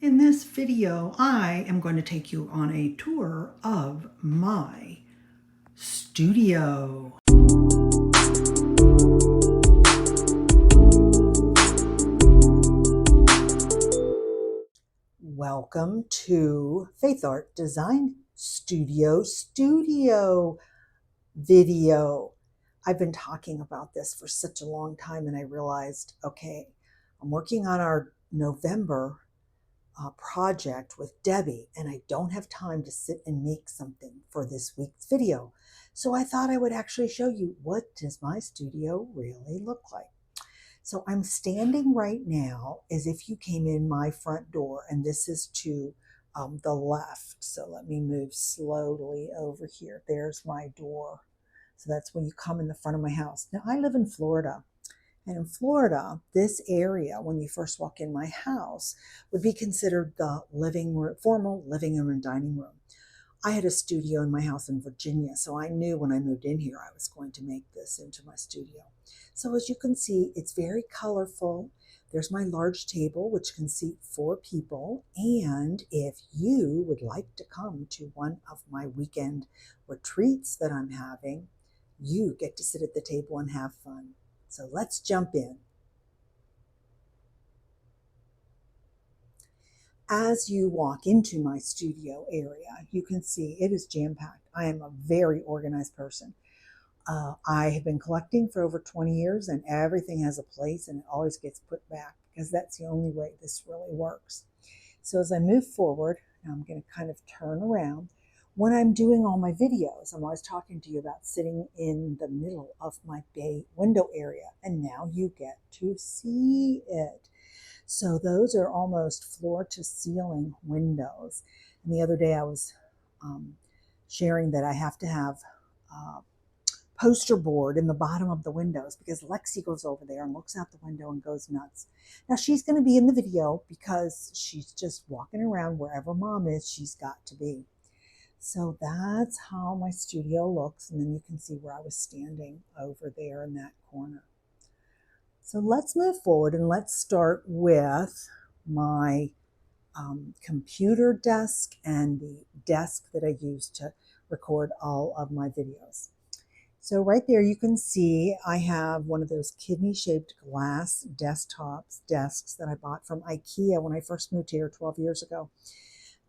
In this video, I am going to take you on a tour of my studio. Welcome to Faithart Design Studio video. I've been talking about this for such a long time, and I realized, okay, I'm working on our November project with Debbie, and I don't have time to sit and make something for this week's video. So I thought I would actually show you, what does my studio really look like? So I'm standing right now as if you came in my front door, and this is to the left. So let me move slowly over here. There's my door. So that's when you come in the front of my house. Now I live in Florida. And in Florida, this area, when you first walk in my house, would be considered the living room, formal living room and dining room. I had a studio in my house in Virginia, so I knew when I moved in here I was going to make this into my studio. So as you can see, it's very colorful. There's my large table, which can seat 4 people. And if you would like to come to one of my weekend retreats that I'm having, you get to sit at the table and have fun. So let's jump in. As you walk into my studio area, you can see it is jam-packed. I am a very organized person. I have been collecting for over 20 years, and everything has a place and it always gets put back because that's the only way this really works. So as I move forward, I'm going to kind of turn around. When I'm doing all my videos, I'm always talking to you about sitting in the middle of my bay window area, and now you get to see it. So those are almost floor to ceiling windows. And the other day I was sharing that I have to have poster board in the bottom of the windows because Lexi goes over there and looks out the window and goes nuts. Now she's going to be in the video because she's just walking around wherever mom is, she's got to be. So that's how my studio looks. And then you can see where I was standing over there in that corner. So let's move forward and let's start with my computer desk and the desk that I use to record all of my videos. So right there you can see I have one of those kidney-shaped glass desks that I bought from IKEA when I first moved here 12 years ago.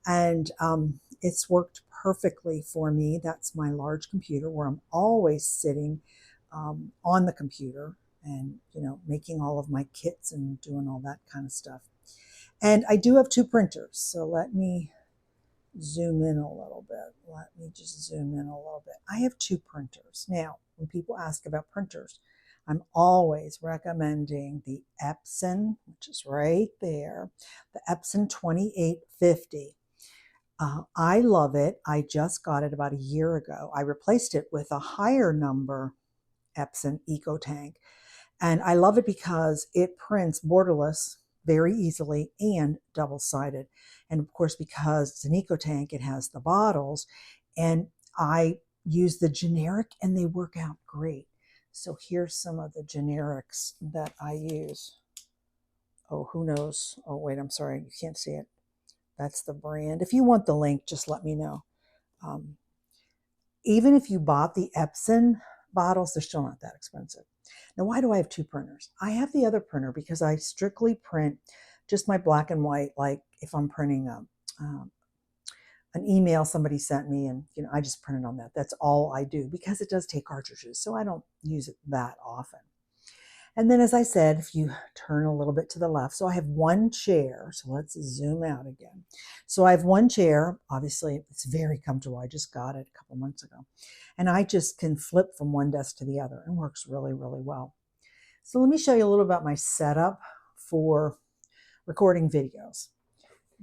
And it's worked perfectly for me. That's my large computer where I'm always sitting on the computer and, making all of my kits and doing all that kind of stuff. And I do have 2 printers. So let me zoom in a little bit. Let me just zoom in a little bit. I have 2 printers. Now, when people ask about printers, I'm always recommending the Epson, which is right there, the Epson 2850. I love it. I just got it about a year ago. I replaced it with a higher number Epson EcoTank. And I love it because it prints borderless very easily and double-sided. And of course, because it's an EcoTank, it has the bottles. And I use the generic and they work out great. So here's some of the generics that I use. Oh, who knows? Oh, wait, I'm sorry. You can't see it. That's the brand. If you want the link, just let me know. Even if you bought the Epson bottles, they're still not that expensive. Now, why do I have 2 printers? I have the other printer because I strictly print just my black and white, like if I'm printing an email somebody sent me, and I just print it on that. That's all I do because it does take cartridges, so I don't use it that often. And then, as I said, if you turn a little bit to the left, so I have 1 chair. So let's zoom out again. So I have 1 chair. Obviously, it's very comfortable. I just got it a couple months ago. And I just can flip from one desk to the other and works really, really well. So let me show you a little about my setup for recording videos.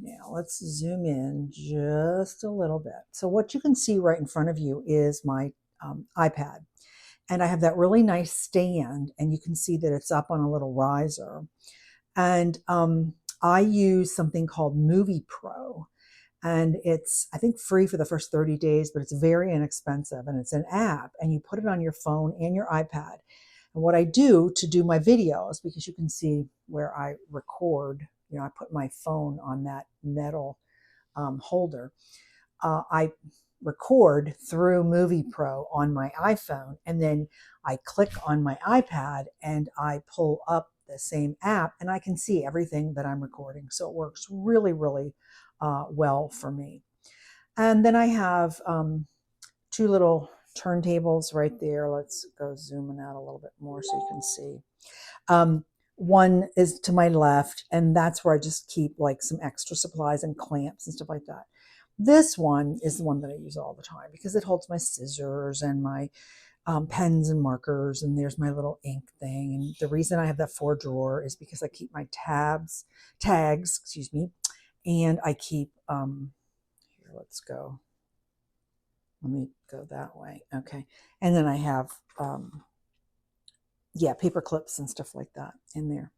Now let's zoom in just a little bit. So what you can see right in front of you is my iPad. And I have that really nice stand, and you can see that it's up on a little riser. And I use something called Movie Pro. And it's, I think, free for the first 30 days, but it's very inexpensive. And it's an app, and you put it on your phone and your iPad. And what I do to do my videos, because you can see where I record you know, I put my phone on that metal holder. I record through Movie Pro on my iPhone, and then I click on my iPad and I pull up the same app and I can see everything that I'm recording. So it works really, really well for me. And then I have two little turntables right there. Let's go zooming out a little bit more so you can see. One is to my left, and that's where I just keep like some extra supplies and clamps and stuff like that. This one is the one that I use all the time because it holds my scissors and my pens and markers, and there's my little ink thing. And the reason I have that 4-drawer is because I keep my tags, excuse me, and I keep, here, let's go. Let me go that way. Okay. And then I have, yeah, paper clips and stuff like that in there.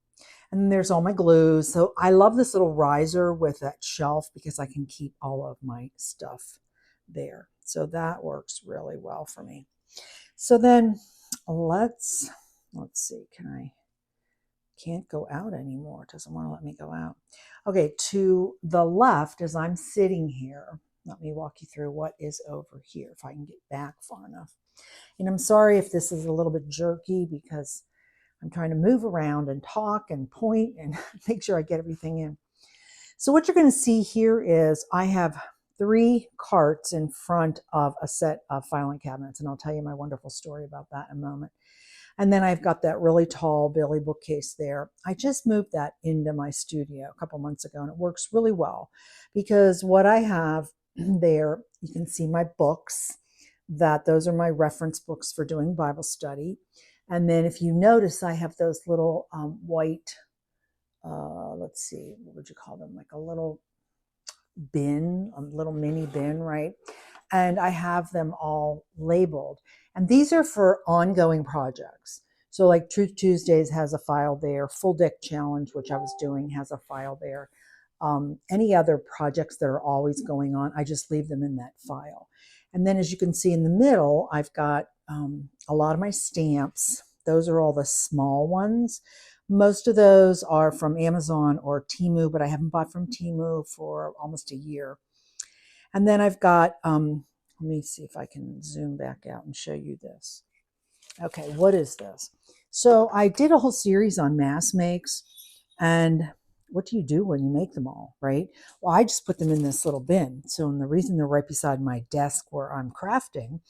And then there's all my glues. So I love this little riser with that shelf because I can keep all of my stuff there. So that works really well for me. So then let's see, can't go out anymore. It doesn't want to let me go out. Okay, to the left as I'm sitting here, let me walk you through what is over here if I can get back far enough. And I'm sorry if this is a little bit jerky because I'm trying to move around and talk and point and make sure I get everything in. So what you're going to see here is I have 3 carts in front of a set of filing cabinets, and I'll tell you my wonderful story about that in a moment. And then I've got that really tall Billy bookcase there. I just moved that into my studio a couple months ago, and it works really well because what I have there, you can see my books, those are my reference books for doing Bible study. And then if you notice, I have those little white, let's see, what would you call them? Like a little bin, a little mini bin, right? And I have them all labeled. And these are for ongoing projects. So like Truth Tuesdays has a file there. Full Deck Challenge, which I was doing, has a file there. Any other projects that are always going on, I just leave them in that file. And then as you can see in the middle, I've got a lot of my stamps. Those are all the small ones. Most of those are from Amazon or Temu, but I haven't bought from Temu for almost a year. And then I've got, let me see if I can zoom back out and show you this. Okay, what is this? So I did a whole series on mass makes, and what do you do when you make them all, right? Well, I just put them in this little bin. So, and the reason they're right beside my desk where I'm crafting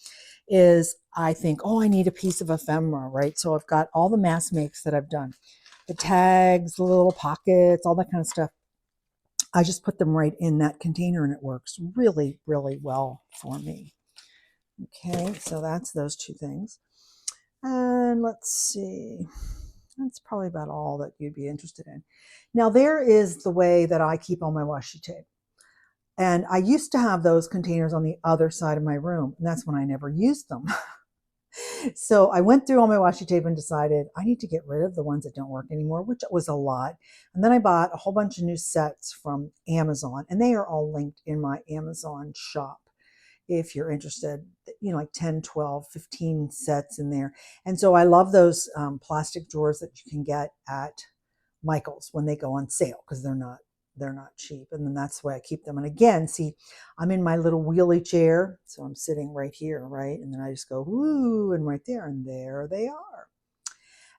is I think, oh, I need a piece of ephemera, right? So I've got all the mass makes that I've done. The tags, the little pockets, all that kind of stuff. I just put them right in that container and it works really, really well for me. Okay, so that's those 2 things. And let's see, that's probably about all that you'd be interested in. Now there is the way that I keep all my washi tape. And I used to have those containers on the other side of my room, and that's when I never used them. So I went through all my washi tape and decided I need to get rid of the ones that don't work anymore, which was a lot. And then I bought a whole bunch of new sets from Amazon, and they are all linked in my Amazon shop if you're interested, you know, like 10, 12, 15 sets in there. And so I love those plastic drawers that you can get at Michael's when they go on sale because they're not cheap. And then that's the way I keep them. And again, see, I'm in my little wheelie chair. So I'm sitting right here, right? And then I just go, woo, and right there, and there they are.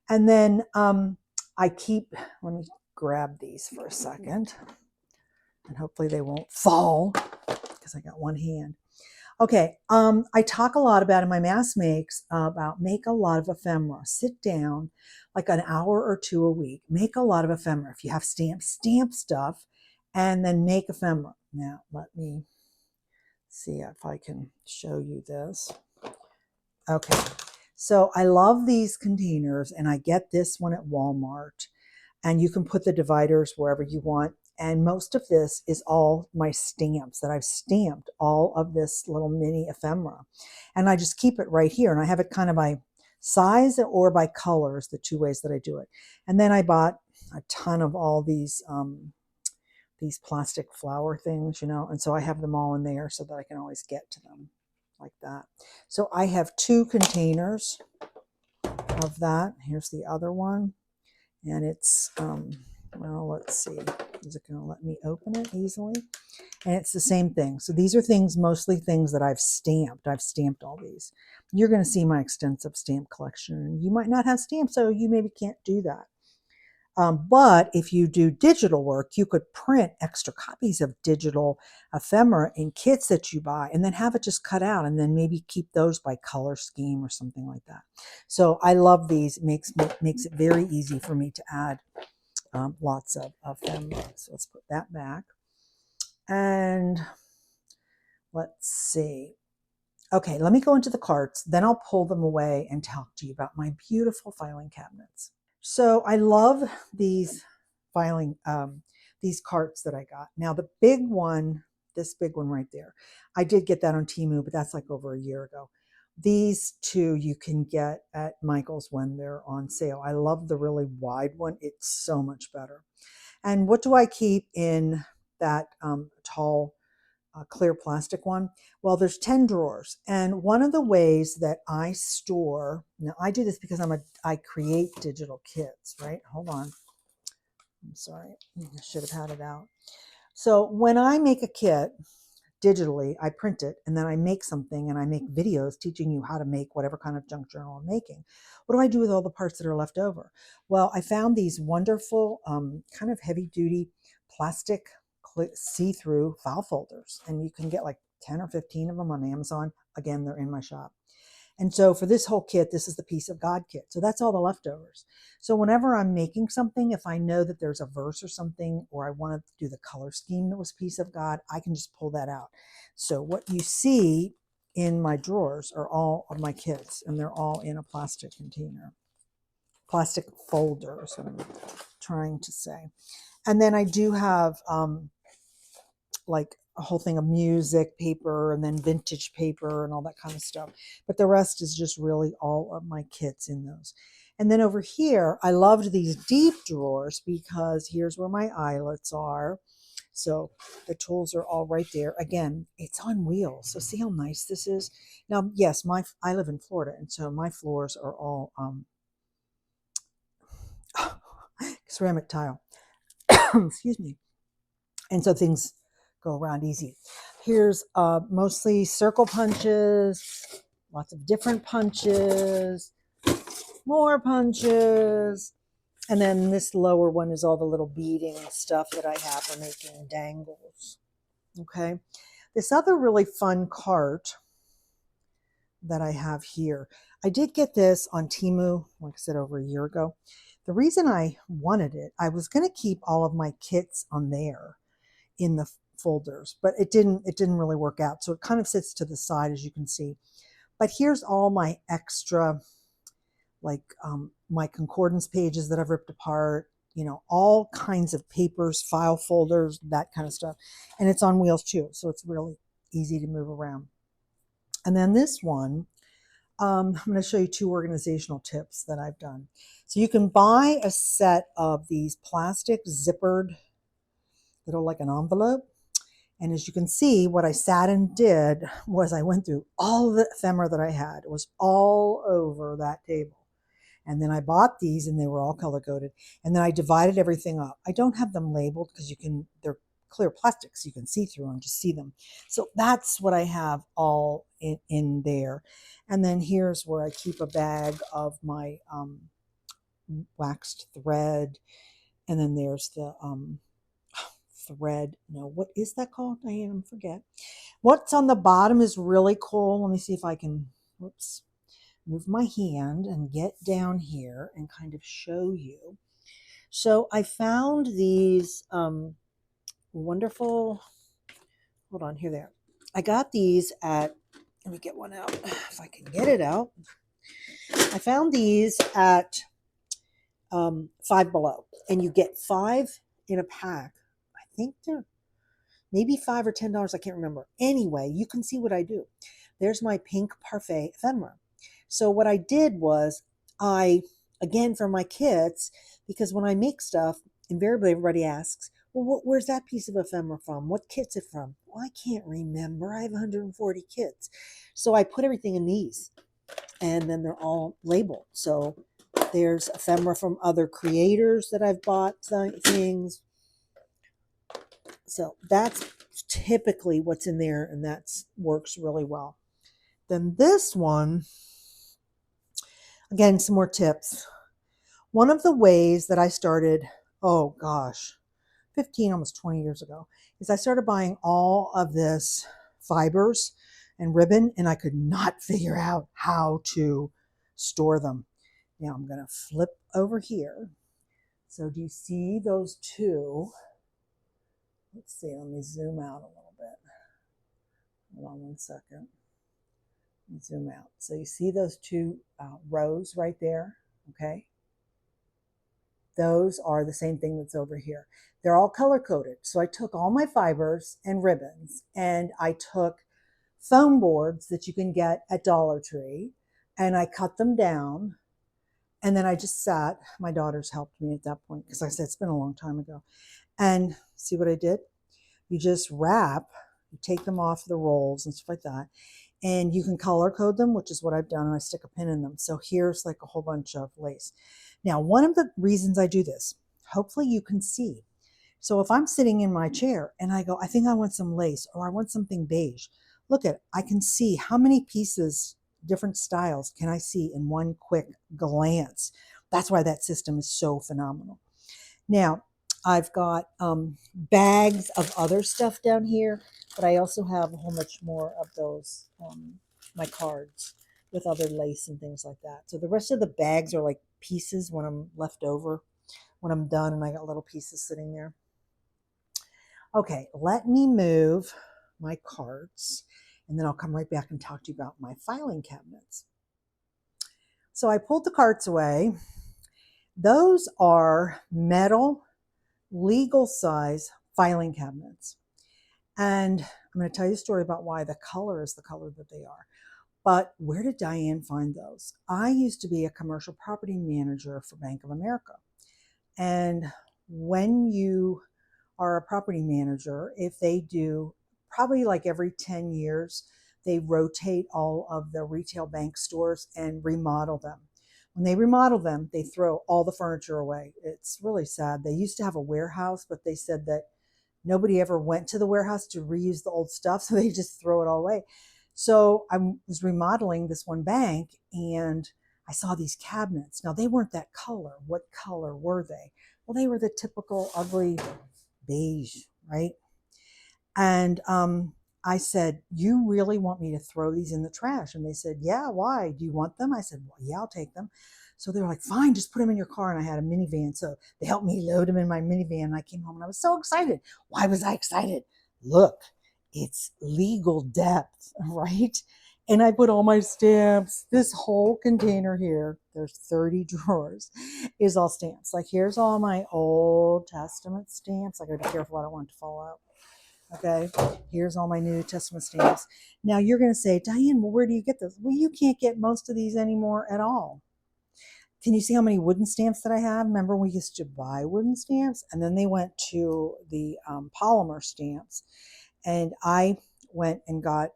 And then I keep, let me grab these for a second. And hopefully they won't fall because I got one hand. Okay, I talk a lot about in my mass makes about make a lot of ephemera. Sit down like an hour or 2 a week. Make a lot of ephemera. If you have stamp stuff, and then make ephemera. Now, let me see if I can show you this. Okay, so I love these containers, and I get this one at Walmart. And you can put the dividers wherever you want. And most of this is all my stamps that I've stamped all of this little mini ephemera. And I just keep it right here. And I have it kind of by size or by colors, the 2 ways that I do it. And then I bought a ton of all these plastic flower things, you know, and so I have them all in there so that I can always get to them like that. So I have 2 containers of that. Here's the other one. And it's, well, let's see. Is it going to let me open it easily? And it's the same thing. So these are things, mostly things that I've stamped. I've stamped all these. You're going to see my extensive stamp collection. You might not have stamps, so you maybe can't do that. But if you do digital work, you could print extra copies of digital ephemera in kits that you buy and then have it just cut out and then maybe keep those by color scheme or something like that. So I love these. It makes it very easy for me to add lots of ephemera. So let's put that back. And let's see. Okay, let me go into the carts. Then I'll pull them away and talk to you about my beautiful filing cabinets. So I love these filing, these carts that I got. Now the big one, this big one right there, I did get that on Temu, but that's like over a year ago. These two you can get at Michael's when they're on sale. I love the really wide one. It's so much better. And what do I keep in that tall clear plastic one? Well, there's 10 drawers. And one of the ways that I store, now I do this because I create digital kits, right? Hold on. I'm sorry. I should have had it out. So when I make a kit digitally, I print it and then I make something and I make videos teaching you how to make whatever kind of junk journal I'm making. What do I do with all the parts that are left over? Well, I found these wonderful kind of heavy duty plastic see-through file folders, and you can get like 10 or 15 of them on Amazon. Again, they're in my shop. And so for this whole kit, this is the Piece of God kit. So that's all the leftovers. So whenever I'm making something, if I know that there's a verse or something, or I want to do the color scheme that was Piece of God, I can just pull that out. So what you see in my drawers are all of my kits, and they're all in a plastic container. Plastic folder is what I'm trying to say. And then I do have like a whole thing of music paper and then vintage paper and all that kind of stuff. But the rest is just really all of my kits in those. And then over here, I loved these deep drawers because here's where my eyelets are. So the tools are all right there. Again, it's on wheels. So see how nice this is? Now, yes, I live in Florida, and so my floors are all ceramic tile. Excuse me. And so things go around easy. Here's mostly circle punches, lots of different punches, more punches. And then this lower one is all the little beading stuff that I have for making dangles. Okay. This other really fun cart that I have here, I did get this on Temu, like I said, over a year ago. The reason I wanted it, I was going to keep all of my kits on there in the folders, but it didn't really work out. So it kind of sits to the side, as you can see. But here's all my extra, like my concordance pages that I've ripped apart, you know, all kinds of papers, file folders, that kind of stuff. And it's on wheels too, so it's really easy to move around. And then this one, I'm going to show you two organizational tips that I've done. So you can buy a set of these plastic zippered little, like an envelope. And as you can see, what I sat and did was I went through all the ephemera that I had. It was all over that table. And then I bought these and they were all color coded. And then I divided everything up. I don't have them labeled because they're clear plastic, so you can see through them, just see them. So that's what I have all in there. And then here's where I keep a bag of my waxed thread. And then there's the thread. No, what is that called? I forget. What's on the bottom is really cool. Let me see if I can, whoops, move my hand and get down here and kind of show you. So I found these wonderful, hold on, here they are. I got these at, let me get one out if I can get it out. I found these at Five Below, and you get 5 in a pack. I think they're maybe $5 or $10. I can't remember. Anyway, you can see what I do. There's my pink parfait ephemera. So what I did was again, for my kits, because when I make stuff, invariably everybody asks, well, where's that piece of ephemera from? What kit's it from? Well, I can't remember. I have 140 kits. So I put everything in these, and then they're all labeled. So there's ephemera from other creators that I've bought things. So that's typically what's in there, and that works really well. Then this one, again, some more tips. One of the ways that I started, oh gosh, 15, almost 20 years ago, is I started buying all of this fibers and ribbon, and I could not figure out how to store them. Now I'm going to flip over here. So do you see those two? Let's see, let me zoom out a little bit. Hold on one second. Let me zoom out. So you see those two rows right there, okay? Those are the same thing that's over here. They're all color coded. So I took all my fibers and ribbons, and I took foam boards that you can get at Dollar Tree, and I cut them down. And then I just sat, my daughters helped me at that point because I said it's been a long time ago. And see what I did? You just wrap, you take them off the rolls and stuff like that. And you can color code them, which is what I've done, and I stick a pin in them. So here's like a whole bunch of lace. Now, one of the reasons I do this, hopefully you can see. So if I'm sitting in my chair and I go, I think I want some lace, or I want something beige. Look at it. I can see how many pieces, different styles can I see in one quick glance. That's why that system is so phenomenal. Now, I've got bags of other stuff down here, but I also have a whole bunch more of those, my cards with other lace and things like that. So the rest of the bags are like pieces when I'm left over, when I'm done and I got little pieces sitting there. Okay, let me move my cards, and then I'll come right back and talk to you about my filing cabinets. So I pulled the carts away. Those are metal, legal size filing cabinets. And I'm going to tell you a story about why the color is the color that they are. But where did Diane find those? I used to be a commercial property manager for Bank of America. And when you are a property manager, if they do, probably like every 10 years, they rotate all of the retail bank stores and remodel them. When they remodel them, they throw all the furniture away. It's really sad. They used to have a warehouse, but they said that nobody ever went to the warehouse to reuse the old stuff, so they just throw it all away. So I was remodeling this one bank, and I saw these cabinets. Now, they weren't that color. What color were they? Well, they were the typical ugly beige, right? And I said, you really want me to throw these in the trash? And they said, yeah, why? Do you want them? I said, well, yeah, I'll take them. So they were like, fine, just put them in your car. And I had a minivan. So they helped me load them in my minivan. And I came home and I was so excited. Why was I excited? Look, it's legal depth, right? And I put all my stamps. This whole container here, there's 30 drawers, is all stamps. Like, here's all my Old Testament stamps. I gotta be careful, I don't want it to fall out. Okay, here's all my New Testament stamps. Now you're gonna say, Diane, well, where do you get those? Well, you can't get most of these anymore at all. Can you see how many wooden stamps that I have? Remember, we used to buy wooden stamps, and then they went to the polymer stamps. And I went and got,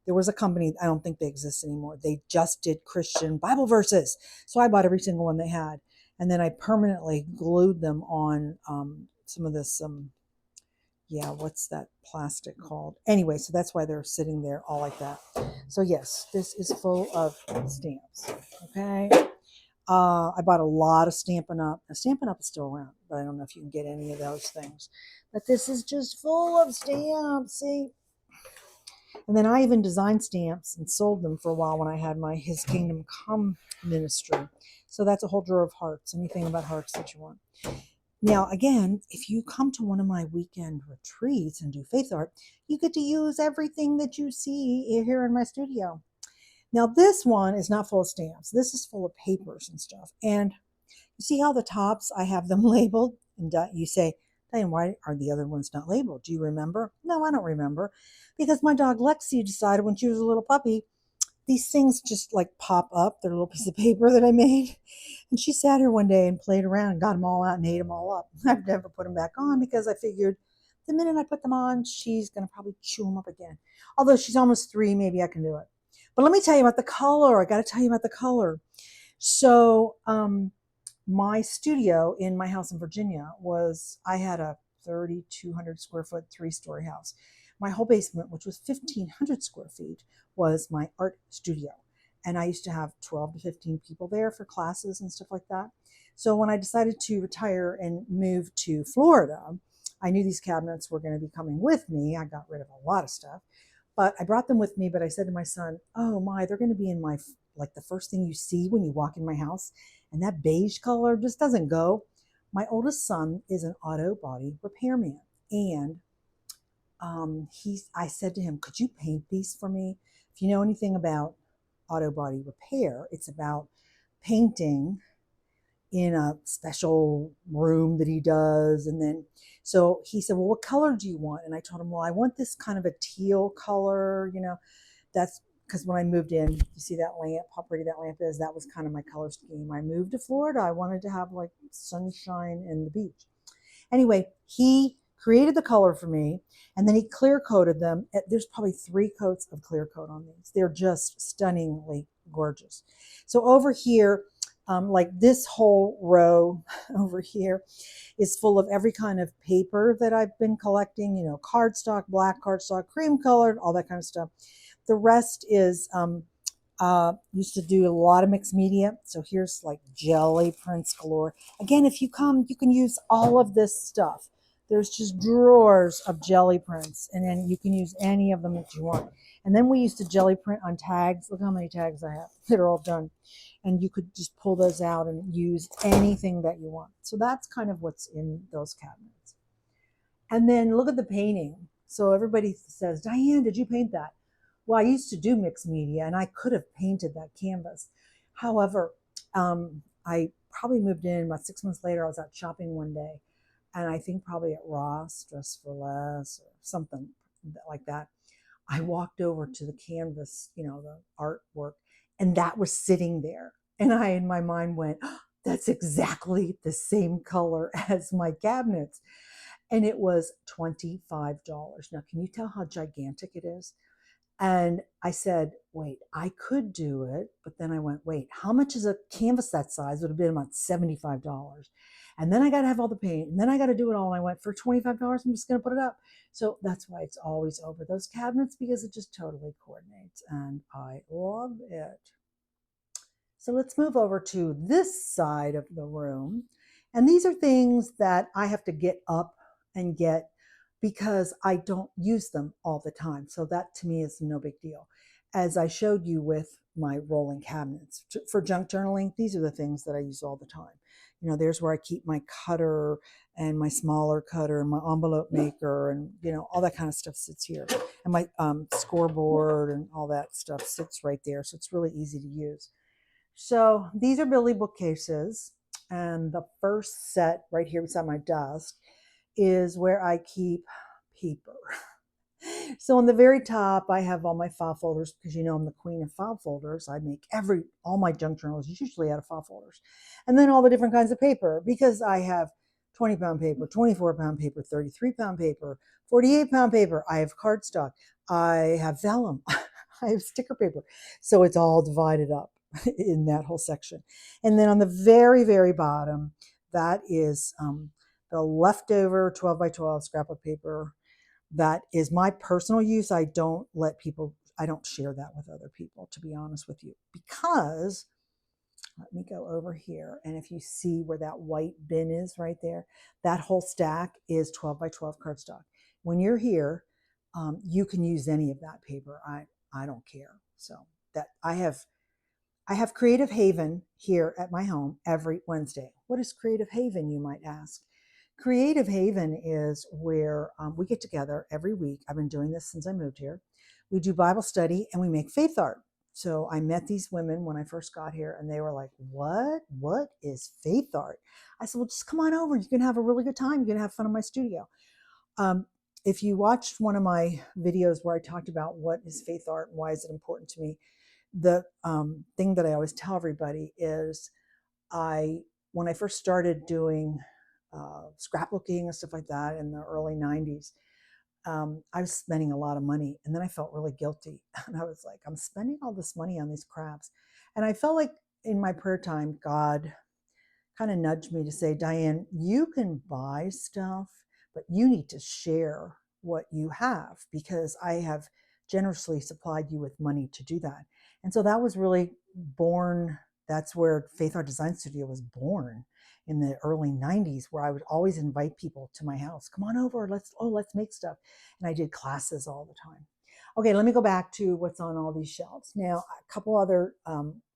there was a company, I don't think they exist anymore. They just did Christian Bible verses. So I bought every single one they had. And then I permanently glued them on some of this, yeah, what's that plastic called? Anyway, so that's why they're sitting there all like that. So yes, this is full of stamps, okay? I bought a lot of Stampin' Up. Now, Stampin' Up is still around, but I don't know if you can get any of those things. But this is just full of stamps, see? And then I even designed stamps and sold them for a while when I had my His Kingdom Come ministry. So that's a whole drawer of hearts, anything about hearts that you want. Now, again, if you come to one of my weekend retreats and do faith art, you get to use everything that you see here in my studio. Now, this one is not full of stamps. This is full of papers and stuff. And you see how the tops, I have them labeled? And you say, Diane, why are the other ones not labeled? Do you remember? No, I don't remember. Because my dog Lexi decided when she was a little puppy, these things just like pop up. They're a little piece of paper that I made. And she sat here one day and played around and got them all out and ate them all up. I've never put them back on because I figured the minute I put them on, she's going to probably chew them up again. Although she's almost 3, maybe I can do it. But let me tell you about the color. I got to tell you about the color. So my studio in my house in Virginia was, I had a 3,200 square foot, 3-story house. My whole basement, which was 1,500 square feet, was my art studio. And I used to have 12 to 15 people there for classes and stuff like that. So when I decided to retire and move to Florida, I knew these cabinets were going to be coming with me. I got rid of a lot of stuff, but I brought them with me. But I said to my son, oh my, they're going to be in my, like the first thing you see when you walk in my house. And that beige color just doesn't go. My oldest son is an auto body repairman. And I said to him, could you paint these for me? If you know anything about auto body repair, it's about painting in a special room that he does. And then, so he said, well, what color do you want? And I told him, well, I want this kind of a teal color, that's because when I moved in, you see that lamp, how pretty that lamp is? That was kind of my color scheme. I moved to Florida. I wanted to have like sunshine and the beach. Anyway, he created the color for me and then he clear coated them. There's probably 3 coats of clear coat on these. They're just stunningly gorgeous. So over here, like this whole row over here is full of every kind of paper that I've been collecting, cardstock, black cardstock, cream colored, all that kind of stuff. The rest is, used to do a lot of mixed media. So here's like jelly prints galore. Again, if you come, you can use all of this stuff. There's just drawers of jelly prints, and then you can use any of them that you want. And then we used to jelly print on tags. Look how many tags I have. They're all done. And you could just pull those out and use anything that you want. So that's kind of what's in those cabinets. And then look at the painting. So everybody says, Diane, did you paint that? Well, I used to do mixed media and I could have painted that canvas. However, I probably moved in about 6 months later. I was out shopping one day and I think probably at Ross, Dress for Less or something like that. I walked over to the canvas, the artwork, and that was sitting there. And I, in my mind, went, oh, that's exactly the same color as my cabinets. And it was $25. Now, can you tell how gigantic it is? And I said, wait, I could do it. But then I went, wait, how much is a canvas that size? It would have been about $75. And then I got to have all the paint. And then I got to do it all. And I went, for $25, I'm just going to put it up. So that's why it's always over those cabinets, because it just totally coordinates. And I love it. So let's move over to this side of the room. And these are things that I have to get up and get because I don't use them all the time. So that to me is no big deal. As I showed you with my rolling cabinets for junk journaling, these are the things that I use all the time. There's where I keep my cutter and my smaller cutter and my envelope maker and, all that kind of stuff sits here. And my scoreboard and all that stuff sits right there. So it's really easy to use. So these are Billy bookcases. And the first set right here beside my desk is where I keep paper. So on the very top, I have all my file folders because I'm the queen of file folders. I make all my junk journals usually out of file folders. And then all the different kinds of paper because I have 20-pound paper, 24-pound paper, 33-pound paper, 48-pound paper. I have cardstock. I have vellum. I have sticker paper. So it's all divided up in that whole section. And then on the very, very bottom, that is the leftover 12 by 12 scrapbook paper. That is my personal use. I don't share that with other people, to be honest with you, because let me go over here. And if you see where that white bin is right there, that whole stack is 12 by 12 cardstock. When you're here, you can use any of that paper. I don't care. So that I have Creative Haven here at my home every Wednesday. What is Creative Haven, you might ask? Creative Haven is where we get together every week. I've been doing this since I moved here. We do Bible study and we make faith art. So I met these women when I first got here and they were like, what is faith art? I said, well, just come on over. You can have a really good time. You can have fun in my studio. If you watched one of my videos where I talked about what is faith art and why is it important to me, the thing that I always tell everybody is when I first started doing scrapbooking and stuff like that in the early 90s, I was spending a lot of money and then I felt really guilty. And I was like, I'm spending all this money on these crafts. And I felt like in my prayer time, God kind of nudged me to say, Diane, you can buy stuff, but you need to share what you have because I have generously supplied you with money to do that. And so that was really born. That's where Faithart Design Studio was born in the early 90s, where I would always invite people to my house. Come on over, let's make stuff. And I did classes all the time. Okay, let me go back to what's on all these shelves. Now, a couple other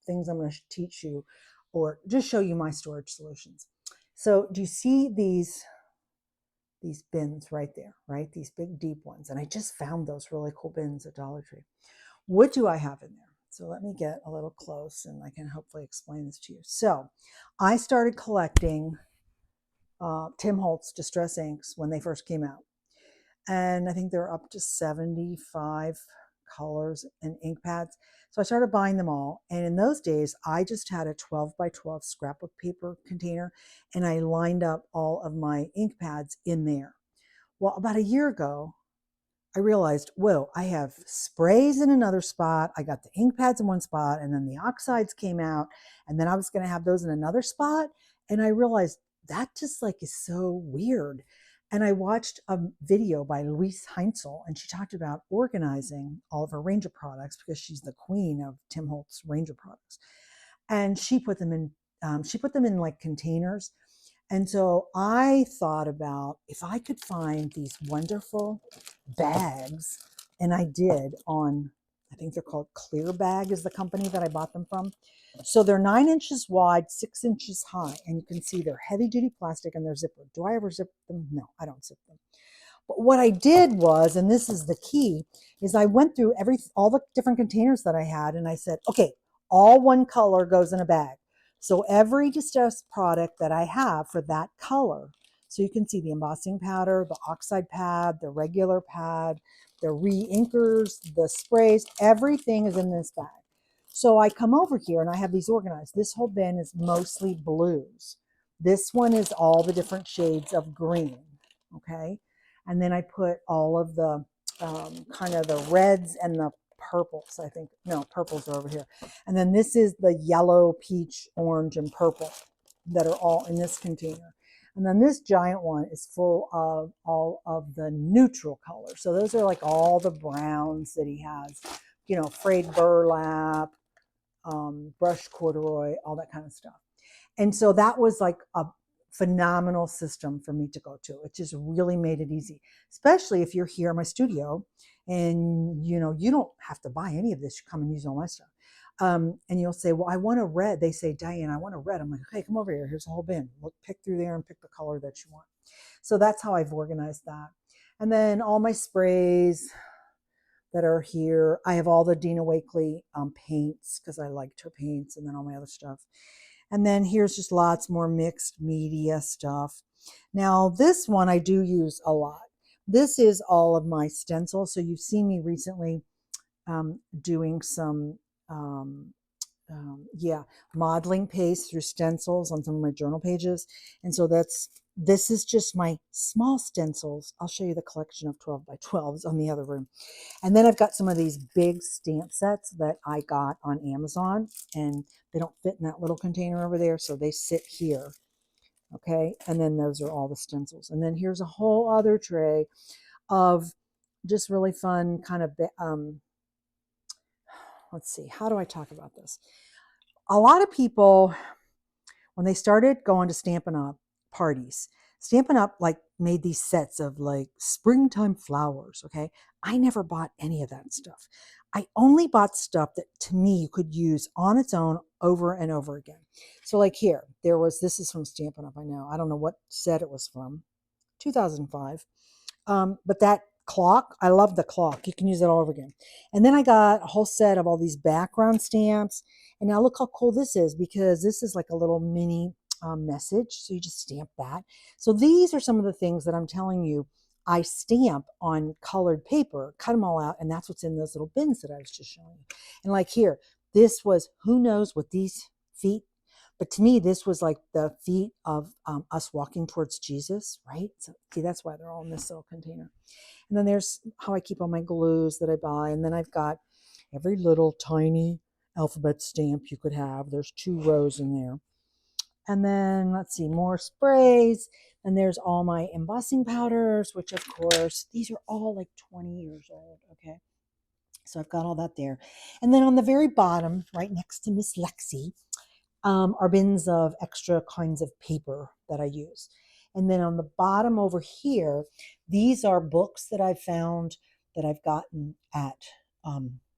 things I'm going to teach you or just show you my storage solutions. So do you see these bins right there, right? These big deep ones. And I just found those really cool bins at Dollar Tree. What do I have in there? So let me get a little close and I can hopefully explain this to you. So I started collecting Tim Holtz Distress inks when they first came out. And I think they're up to 75 colors and ink pads. So I started buying them all. And in those days, I just had a 12 by 12 scrapbook paper container and I lined up all of my ink pads in there. Well, about a year ago, I realized, whoa, I have sprays in another spot. I got the ink pads in one spot and then the oxides came out and then I was going to have those in another spot. And I realized that just like is so weird. And I watched a video by Louise Heinzel and she talked about organizing all of her Ranger products because she's the queen of Tim Holtz Ranger products. And she put them in like containers. And so I thought about if I could find these wonderful bags, and I did on, I think they're called Clear Bag is the company that I bought them from. So they're 9 inches wide, 6 inches high, and you can see they're heavy duty plastic and they're zippered. Do I ever zip them? No, I don't zip them. But what I did was, and this is the key, is I went through all the different containers that I had and I said, okay, all one color goes in a bag. So every distressed product that I have for that color, so you can see the embossing powder, the oxide pad, the regular pad, the re-inkers, the sprays, everything is in this bag. So I come over here and I have these organized. This whole bin is mostly blues. This one is all the different shades of green, okay? And then I put all of the kind of the reds and the purples, I think. No, purples are over here. And then this is the yellow, peach, orange, and purple that are all in this container. And then this giant one is full of all of the neutral colors. So those are like all the browns that he has, you know, frayed burlap, brushed corduroy, all that kind of stuff. And so that was like a phenomenal system for me to go to. It just really made it easy, especially if you're here in my studio and you know, you don't have to buy any of this. You come and use all my stuff. And you'll say, well, I want a red. They say, Diane, I want a red. I'm like, okay, come over here. Here's a whole bin. Look, pick through there and pick the color that you want. So that's how I've organized that. And then all my sprays that are here. I have all the Dina Wakley paints because I liked her paints and then all my other stuff. And then here's just lots more mixed media stuff. Now this one I do use a lot. This is all of my stencils. So you've seen me recently doing some modeling paste through stencils on some of my journal pages. And so this is just my small stencils. I'll show you the collection of 12 by 12s on the other room. And then I've got some of these big stamp sets that I got on Amazon, and they don't fit in that little container over there, so they sit here. Okay, and then those are all the stencils. And then here's a whole other tray of just really fun kind of, let's see, how do I talk about this? A lot of people, when they started going to Stampin' Up parties, Stampin' Up like made these sets of like springtime flowers, okay? I never bought any of that stuff. I only bought stuff that to me you could use on its own over and over again. So like here, this is from Stampin' Up, I know. I don't know what set it was from, 2005. But that clock, I love the clock. You can use it all over again. And then I got a whole set of all these background stamps. And now look how cool this is because this is like a little mini message. So you just stamp that. So these are some of the things that I'm telling you I stamp on colored paper, cut them all out, and that's what's in those little bins that I was just showing you. And like here, this was, who knows what these feet, but to me, this was like the feet of us walking towards Jesus, right? So see, that's why they're all in this little container. And then there's how I keep all my glues that I buy. And then I've got every little tiny alphabet stamp you could have. There's 2 rows in there. And then let's see, more sprays. And there's all my embossing powders, which of course, these are all like 20 years old. Okay. So I've got all that there. And then on the very bottom, right next to Miss Lexi, are bins of extra kinds of paper that I use. And then on the bottom over here, these are books that I've found that I've gotten at,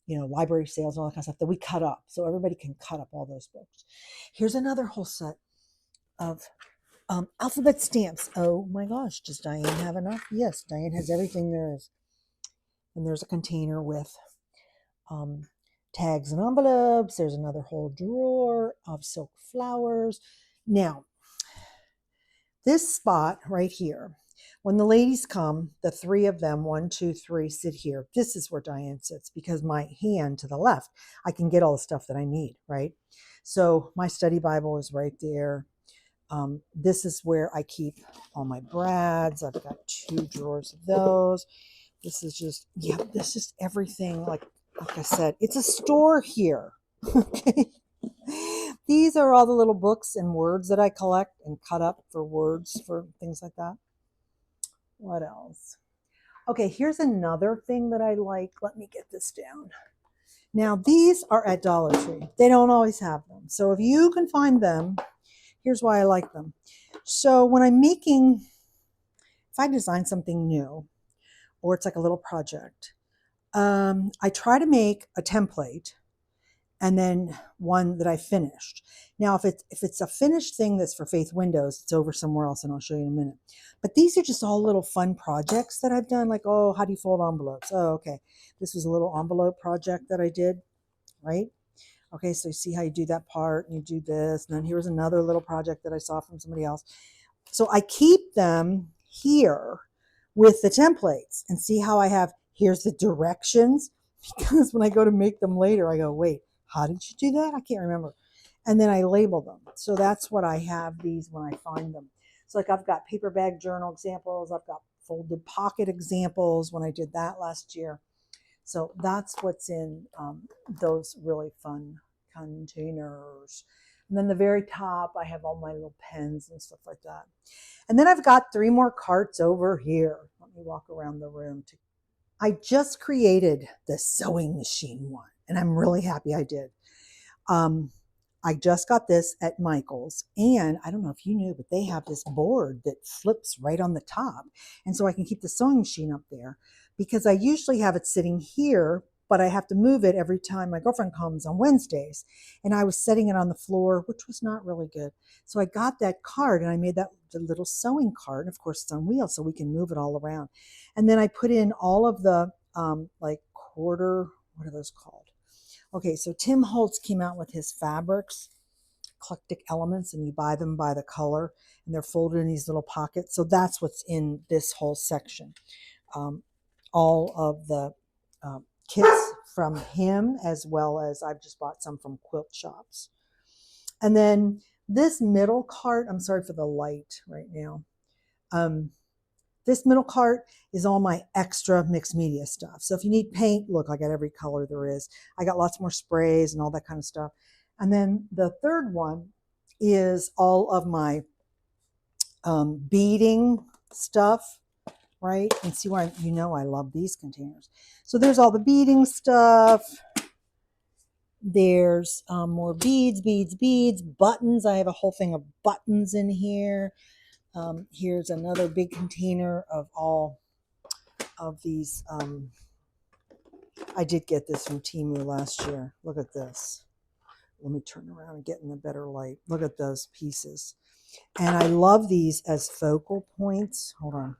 library sales and all that kind of stuff that we cut up. So everybody can cut up all those books. Here's another whole set of alphabet stamps. Oh my gosh, does Diane have enough? Yes, Diane has everything there is. And there's a container with tags and envelopes. There's another whole drawer of silk flowers. Now, this spot right here, when the ladies come, the three of them, 1, 2, 3, sit here. This is where Diane sits because my hand to the left, I can get all the stuff that I need, right? So my study Bible is right there. This is where I keep all my brads. I've got 2 drawers of those. This is just, this is everything. Like I said, it's a store here. Okay. These are all the little books and words that I collect and cut up for words, for things like that. What else? Okay, here's another thing that I like. Let me get this down. Now, these are at Dollar Tree. They don't always have them. So if you can find them, here's why I like them. So when I'm making, if I design something new, or it's like a little project, I try to make a template and then one that I finished. Now, if it's a finished thing that's for Faith Windows, it's over somewhere else, and I'll show you in a minute. But these are just all little fun projects that I've done, like, oh, how do you fold envelopes? Oh, okay. This was a little envelope project that I did, right? Okay, so you see how you do that part, and you do this, and then here's another little project that I saw from somebody else. So I keep them here with the templates, and see how I have, here's the directions, because when I go to make them later, I go, wait, how did you do that? I can't remember. And then I label them. So that's what I have these when I find them. So like I've got paper bag journal examples. I've got folded pocket examples when I did that last year. So that's what's in those really fun containers. And then the very top, I have all my little pens and stuff like that. And then I've got 3 more carts over here. Let me walk around the room. I just created the sewing machine one, and I'm really happy I did. I just got this at Michael's, and I don't know if you knew, but they have this board that flips right on the top. And so I can keep the sewing machine up there because I usually have it sitting here, but I have to move it every time my girlfriend comes on Wednesdays. And I was setting it on the floor, which was not really good. So I got that cart and I made that the little sewing cart. And of course, it's on wheels, so we can move it all around. And then I put in all of the like quarter, what are those called? Okay, so Tim Holtz came out with his fabrics, eclectic elements, and you buy them by the color, and they're folded in these little pockets. So that's what's in this whole section. All of the kits from him, as well as I've just bought some from quilt shops. And then this middle cart, I'm sorry for the light right now. This middle cart is all my extra mixed media stuff. So if you need paint, look, I got every color there is. I got lots more sprays and all that kind of stuff. And then the third one is all of my beading stuff, right? And see why, you know, I love these containers. So there's all the beading stuff. There's more beads, buttons. I have a whole thing of buttons in here. Here's another big container of all of these. I did get this from Temu last year. Look at this. Let me turn around and get in a better light. Look at those pieces. And I love these as focal points. Hold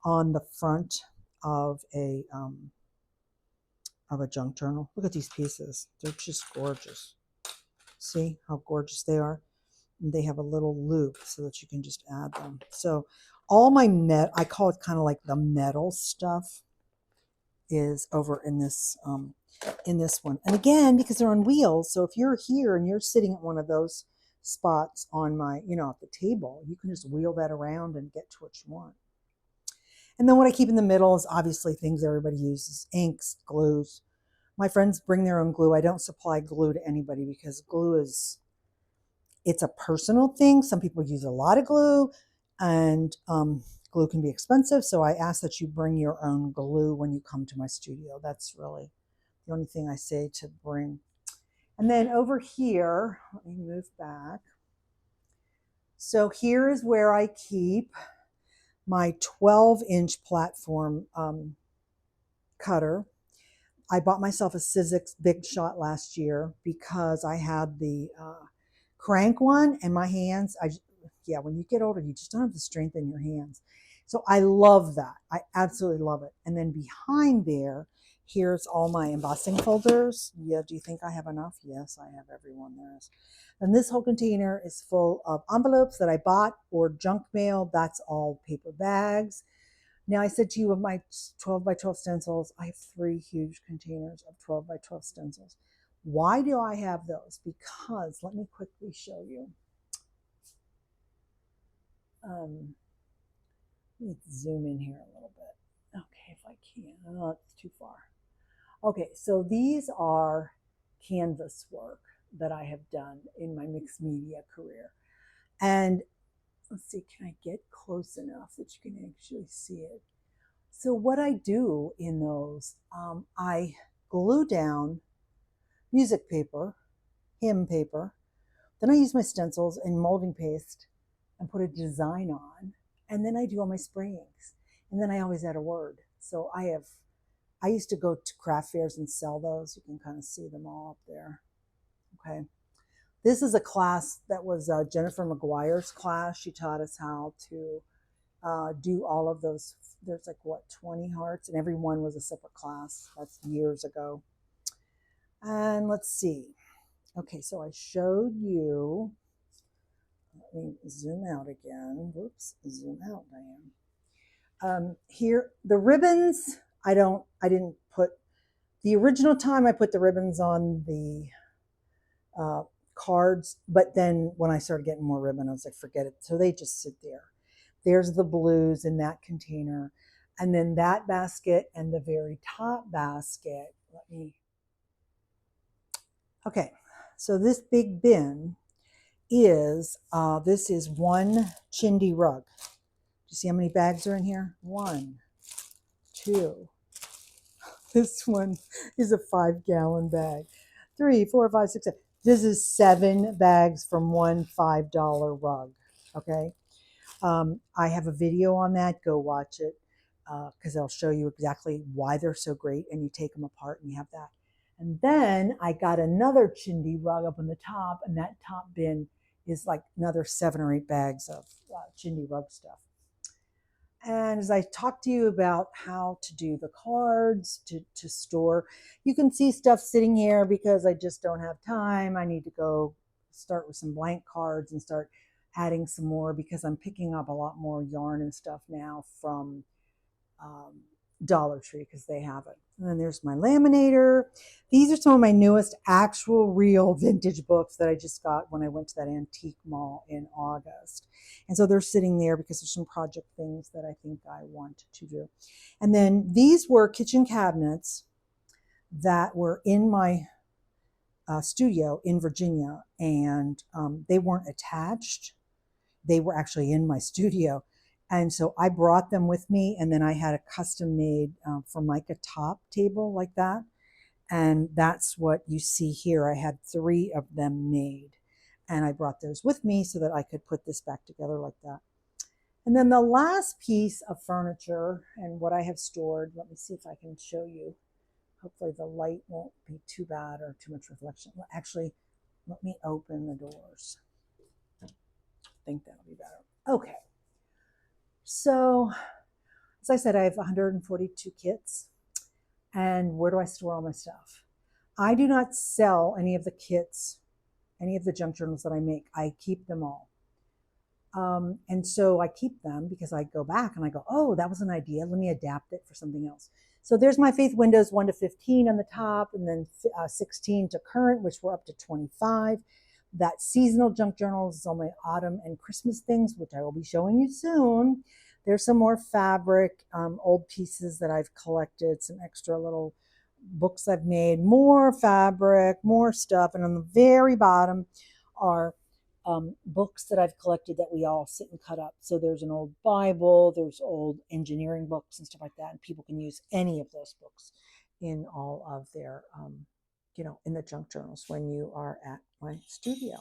on the front of a junk journal. Look at these pieces. They're just gorgeous. See how gorgeous they are? They have a little loop so that you can just add them. So all my I call it kind of like the metal stuff, is over in this one. And again, because they're on wheels, so if you're here and you're sitting at one of those spots on my, at the table, you can just wheel that around and get to what you want. And then what I keep in the middle is obviously things everybody uses: inks, glues. My friends bring their own glue. I don't supply glue to anybody because glue is It's a personal thing. Some people use a lot of glue, and glue can be expensive. So I ask that you bring your own glue when you come to my studio. That's really the only thing I say to bring. And then over here, let me move back. So here is where I keep my 12-inch platform cutter. I bought myself a Sizzix Big Shot last year because I had the crank one, and my hands, yeah, when you get older, you just don't have the strength in your hands. So I love that. I absolutely love it. And then behind there, here's all my embossing folders. Yeah, do you think I have enough? Yes, I have every one there is. And this whole container is full of envelopes that I bought or junk mail. That's all paper bags. Now, I said to you, of my 12 by 12 stencils, I have 3 huge containers of 12 by 12 stencils. Why do I have those? Because, let me quickly show you. Let me zoom in here a little bit. Okay, if I can. Oh, it's too far. Okay, so these are canvas work that I have done in my mixed media career. And let's see, can I get close enough that you can actually see it? So what I do in those, I glue down music paper, hymn paper, then I use my stencils and molding paste and put a design on, and then I do all my sprayings, and then I always add a word. So I used to go to craft fairs and sell those. You can kind of see them all up there. Okay. This is a class that was Jennifer McGuire's class. She taught us how to do all of those. There's like, what, 20 hearts, and every one was a separate class. That's years ago. And let's see. Okay, so I showed you. Let me zoom out again. Whoops, zoom out, Diane. Here, the ribbons, I didn't put, the original time I put the ribbons on the cards, but then when I started getting more ribbon, I was like, forget it. So they just sit there. There's the blues in that container. And then that basket and the very top basket, okay, so this big bin is, this is one chindie rug. Do you see how many bags are in here? 1, 2. This one is a 5-gallon bag. 3, 4, 5, 6, 7. This is 7 bags from one $5 rug. Okay. I have a video on that. Go watch it because I'll show you exactly why they're so great. And you take them apart and you have that. And then I got another chindie rug up on the top, and that top bin is like another 7 or 8 bags of chindie rug stuff. And as I talk to you about how to do the cards, to store, you can see stuff sitting here because I just don't have time. I need to go start with some blank cards and start adding some more because I'm picking up a lot more yarn and stuff now from Dollar Tree because they have it. And then there's my laminator. These are some of my newest actual real vintage books that I just got when I went to that antique mall in August. And so they're sitting there because there's some project things that I think I want to do. And then these were kitchen cabinets that were in my studio in Virginia, and they weren't attached. They were actually in my studio. And so I brought them with me, and then I had a custom made Formica top table like that. And that's what you see here. I had 3 of them made, and I brought those with me so that I could put this back together like that. And then the last piece of furniture and what I have stored, let me see if I can show you. Hopefully the light won't be too bad or too much reflection. Well, actually, let me open the doors. I think that'll be better. Okay. So, as I said, I have 142 kits. And where do I store all my stuff? I do not sell any of the kits, any of the junk journals that I make. I keep them all. And so I keep them because I go back and I go, oh, that was an idea. Let me adapt it for something else. So there's my Faith windows 1 to 15 on the top, and then 16 to current, which we're up to 25. That seasonal junk journals is all my autumn and Christmas things, which I will be showing you soon. There's some more fabric, old pieces that I've collected, some extra little books I've made, more fabric, more stuff. And on the very bottom are books that I've collected that we all sit and cut up. So there's an old Bible, there's old engineering books and stuff like that, and people can use any of those books in all of their, in the junk journals when you are at my studio.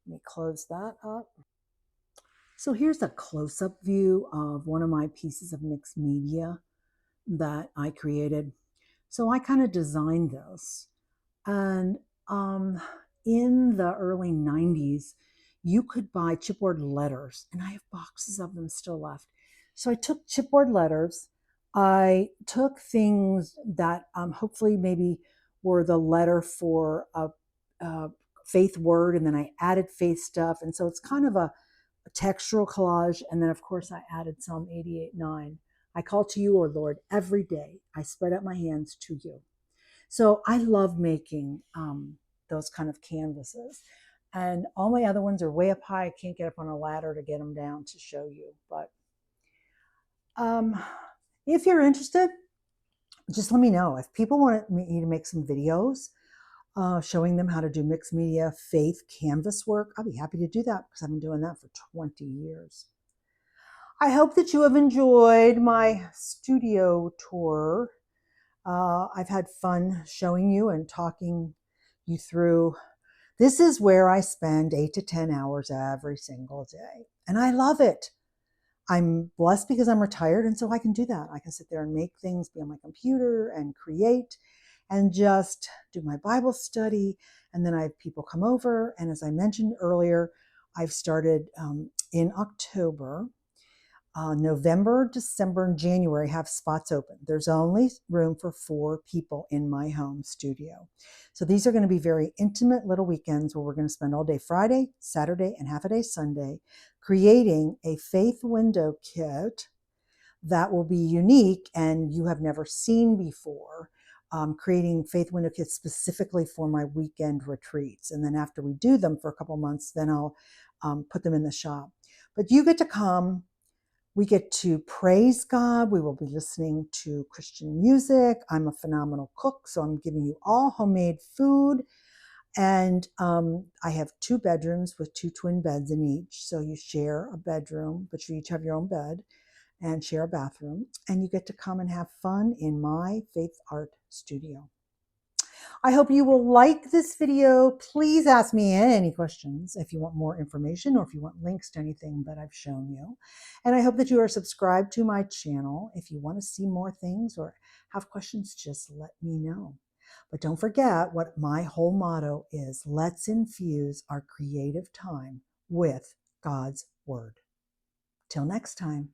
Let me close that up. So here's a close-up view of one of my pieces of mixed media that I created. So I kind of designed this, and in the early 90s, you could buy chipboard letters, and I have boxes of them still left. So I took chipboard letters. I took things that hopefully maybe were the letter for a faith word, and then I added faith stuff. And so it's kind of a textural collage. And then, of course, I added Psalm 88:9. I call to you, O Lord, every day. I spread out my hands to you. So I love making those kind of canvases. And all my other ones are way up high. I can't get up on a ladder to get them down to show you. But if you're interested, just let me know. If people want me to make some videos showing them how to do mixed media faith canvas work, I'll be happy to do that because I've been doing that for 20 years. I hope that you have enjoyed my studio tour. I've had fun showing you and talking you through. This is where I spend 8 to 10 hours every single day, and I love it. I'm blessed because I'm retired, and so I can do that. I can sit there and make things, be on my computer and create and just do my Bible study. And then I have people come over. And as I mentioned earlier, I've started in October. November, December, and January have spots open. There's only room for 4 people in my home studio. So these are going to be very intimate little weekends where we're going to spend all day Friday, Saturday, and half a day Sunday creating a faith window kit that will be unique and you have never seen before. Creating faith window kits specifically for my weekend retreats. And then after we do them for a couple months, then I'll put them in the shop. But you get to come. We get to praise God. We will be listening to Christian music. I'm a phenomenal cook, so I'm giving you all homemade food. And I have 2 bedrooms with 2 twin beds in each. So you share a bedroom, but you each have your own bed and share a bathroom. And you get to come and have fun in my Faithart studio. I hope you will like this video. Please ask me any questions if you want more information or if you want links to anything that I've shown you. And I hope that you are subscribed to my channel. If you want to see more things or have questions, just let me know. But don't forget what my whole motto is. Let's infuse our creative time with God's Word. Till next time.